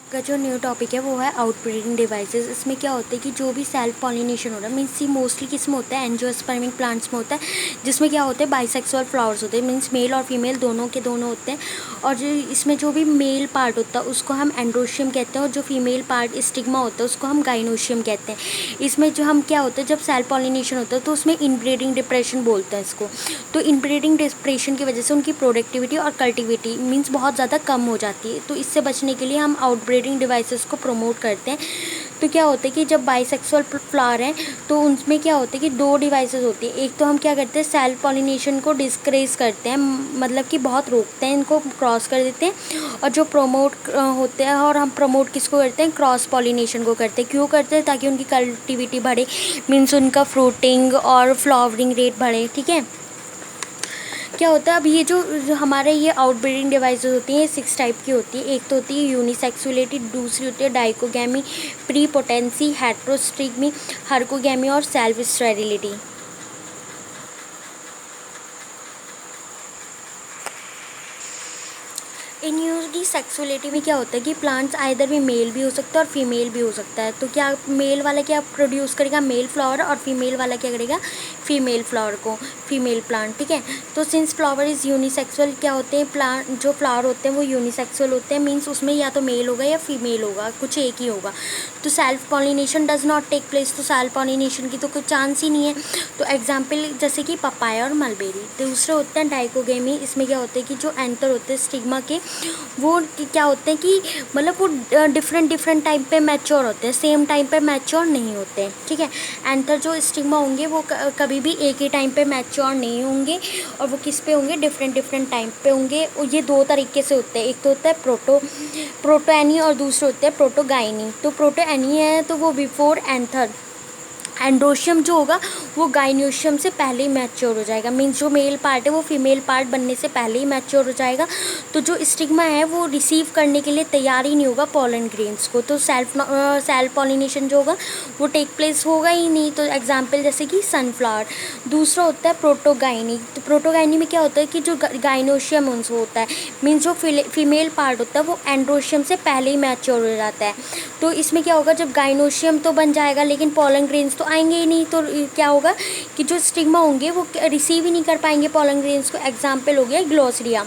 का जो new topic है वो है आउटब्रीडिंग डिवाइसेस। इसमें क्या होता है कि जो भी सेल्फ पॉलिनेशन हो रहा है मीन्स ये मोस्टली किस में होता है, एंजियोस्पर्मिक प्लांट्स में होता है, जिसमें क्या होता है बाइसेक्सुअल फ्लावर्स होते हैं, मीन्स मेल और फीमेल दोनों के दोनों होते हैं। और जो इसमें जो भी मेल पार्ट होता है उसको हम एंड्रोशियम कहते हैं और जो फीमेल पार्ट स्टिग्मा होता है उसको हम गाइनोशियम कहते हैं। इसमें जो हम क्या होता है जब सेल्फ पॉलिनेशन होता है तो उसमें इनब्रीडिंग डिप्रेशन बोलते हैं इसको। तो इनब्रीडिंग डिप्रेशन की वजह से उनकी प्रोडक्टिविटी और कल्टिविटी मीन्स बहुत ज़्यादा कम हो जाती है। तो इससे बचने के लिए हम आउटब्रीडिंग डिवाइसेस को प्रमोट करते हैं। तो क्या होता है कि जब बाइसेक्सुअल फ्लावर हैं तो उनमें क्या होता है कि दो डिवाइसेस होती है। एक तो हम क्या करते हैं सेल्फ पॉलिनेशन को डिस्करेज करते हैं, मतलब कि बहुत रोकते हैं, इनको क्रॉस कर देते हैं। और जो प्रमोट होते हैं, और हम प्रमोट किसको करते हैं, क्रॉस पॉलिनेशन को करते हैं। क्यों करते हैं? ताकि उनकी कल्टिविटी बढ़े, मीन्स उनका फ्रूटिंग और फ्लावरिंग रेट बढ़े। ठीक है, क्या होता है अब ये जो हमारे ये आउटब्रीडिंग डिवाइसेस होती हैं ये 6 टाइप की होती है। एक तो होती है यूनिसेक्सुअलिटी, दूसरी होती है डाइकोगैमी, प्रीपोटेंसी, हेट्रोस्टिग्मी, हर्कोगैमी और सेल्फ स्टेरिलिटी। इन यूनिसेक्सुअलिटी में क्या होता है कि प्लांट्स आइदर भी मेल भी हो सकता है और फीमेल भी हो सकता है। तो क्या मेल वाला क्या प्रोड्यूस करेगा, मेल फ्लावर, और फीमेल वाला क्या करेगा, फीमेल फ्लावर को, फीमेल प्लांट। ठीक है, तो सिंस फ्लावर इज़ यूनिसेक्सुअल, क्या होते हैं प्लांट जो फ्लावर होते हैं वो यूनिसेक्सुअल होते हैं, मीन्स उसमें या तो मेल होगा या फीमेल होगा, कुछ एक ही होगा। तो self pollination does not take place, तो सेल्फ पॉलिनेशन की तो कोई चांस ही नहीं है। तो एग्जाम्पल जैसे कि पपाया और मलबेरी। दूसरे होते हैं डाइकोगेमी, इसमें क्या होता है कि जो एंथर होते हैं स्टिग्मा के वो क्या होते हैं कि मतलब वो डिफरेंट टाइम पे मैच्योर होते हैं, सेम टाइम पे मैच्योर नहीं होते हैं। ठीक है, एंथर जो स्टिग्मा होंगे वो कभी भी एक ही टाइम पे मैच्योर नहीं होंगे, और वो किस पे होंगे, डिफरेंट टाइम पे होंगे। और ये दो तरीके से होते हैं, एक तो होता है प्रोटोएनी और दूसरे होते हैं प्रोटोगाइनी। तो प्रोटोएनी है तो वो बिफोर एंथर, एंड्रोशियम जो होगा वो गाइनोशियम से पहले ही मैच्योर हो जाएगा, मीन्स जो मेल पार्ट है वो फीमेल पार्ट बनने से पहले ही मैच्योर हो जाएगा। तो जो स्टिग्मा है वो रिसीव करने के लिए तैयार ही नहीं होगा पोलन ग्रेन्स को, तो सेल्फ पॉलिनेशन जो होगा वो टेक प्लेस होगा ही नहीं। तो एग्जाम्पल जैसे कि सनफ्लावर। दूसरा होता है प्रोटोगाइनी। तो प्रोटोगाइनी में क्या होता है कि जो गाइनोशियम उनसे होता है, मीन्स जो फीमेल पार्ट होता है वो एंड्रोशियम से पहले ही मैच्योर हो जाता है। तो इसमें क्या होगा, जब गाइनोशियम तो बन जाएगा लेकिन पोलन ग्रेन्स तो आएंगे ही नहीं, तो क्या होगा कि जो स्टिग्मा होंगे वो रिसीव ही नहीं कर पाएंगे पोलन ग्रेन्स को। एग्जाम्पल हो गया ग्लोसरिया।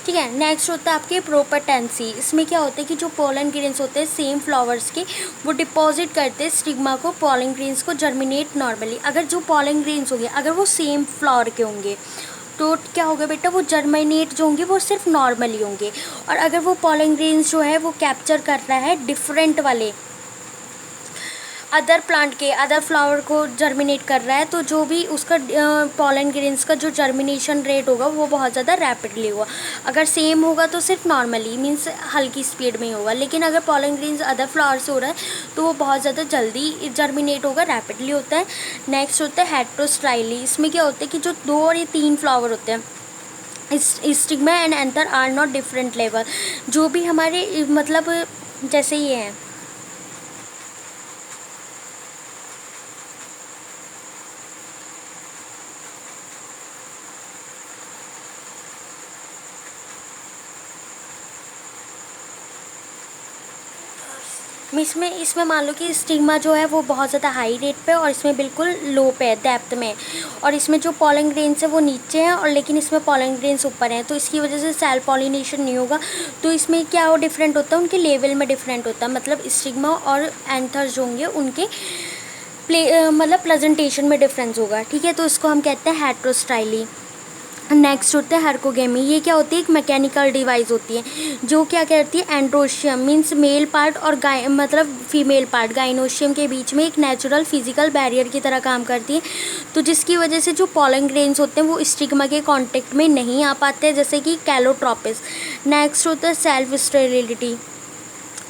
ठीक है, नेक्स्ट होता है आपके प्रोपेटेंसी। इसमें क्या होता है कि जो पोलन ग्रेन्स होते हैं सेम फ्लावर्स के वो डिपॉजिट करते हैं स्टिग्मा को, पोलन ग्रेन्स को जर्मिनेट नॉर्मली। अगर जो पोलन ग्रेन्स होंगे अगर वो सेम फ्लावर के होंगे तो क्या होगा बेटा, वो जर्मिनेट जो होंगे वो सिर्फ नॉर्मली होंगे। और अगर वो पोलन ग्रेन्स जो है वो कैप्चर कर रहा है डिफरेंट वाले अदर प्लांट के, अदर फ्लावर को जर्मिनेट कर रहा है, तो जो भी उसका पोलन ग्रेन्स का जो जर्मिनेशन रेट होगा वो बहुत ज़्यादा रैपिडली होगा। अगर सेम होगा तो सिर्फ नॉर्मली मीन्स हल्की स्पीड में ही होगा, लेकिन अगर पोलन ग्रेन्स अदर फ्लावर से हो रहा है तो वो बहुत ज़्यादा जल्दी जर्मिनेट होगा, रैपिडली होता है। नेक्स्ट होता है हेट्रोस्टाइली। इसमें क्या होता है कि जो 2 और 3 फ्लावर होते हैं, stigma and anther are not different level. जो भी हमारे मतलब जैसे ये हैं, इसमें मान लो कि स्टिग्मा जो है वो बहुत ज़्यादा हाई रेट पे और इसमें बिल्कुल लो पे है, डेप्थ में। और इसमें जो पोलन ग्रेन्स है वो नीचे हैं और लेकिन इसमें पोलन ग्रेन्स ऊपर हैं, तो इसकी वजह से सेल्फ पॉलिनेशन नहीं होगा। तो इसमें क्या वो डिफरेंट होता है, उनके लेवल में डिफरेंट होता है, मतलब स्टिग्मा और एंथर्स जो होंगे उनके मतलब प्रेजेंटेशन में डिफरेंस होगा। ठीक है, तो इसको हम कहते हैं हेट्रोस्टाइली। नेक्स्ट होता है हर्कोगेमी। ये क्या होती है, एक मैकेनिकल डिवाइस होती है जो क्या करती है, एंड्रोशियम मीन्स मेल पार्ट और मतलब फीमेल पार्ट गाइनोशियम के बीच में एक नेचुरल फिजिकल बैरियर की तरह काम करती है। तो जिसकी वजह से जो पोलन ग्रेन्स होते हैं वो स्टिग्मा के कांटेक्ट में नहीं आ पाते, जैसे कि कैलोट्रोपिस। नेक्स्ट होता है सेल्फ स्टेरिलिटी।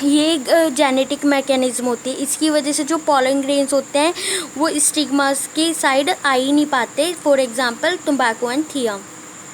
ये एक जेनेटिक मैकेनिज्म होती है, इसकी वजह से जो पोलन ग्रेन्स होते हैं वो स्टिग्मास की साइड आ ही नहीं पाते, for example tobacco and Thiem.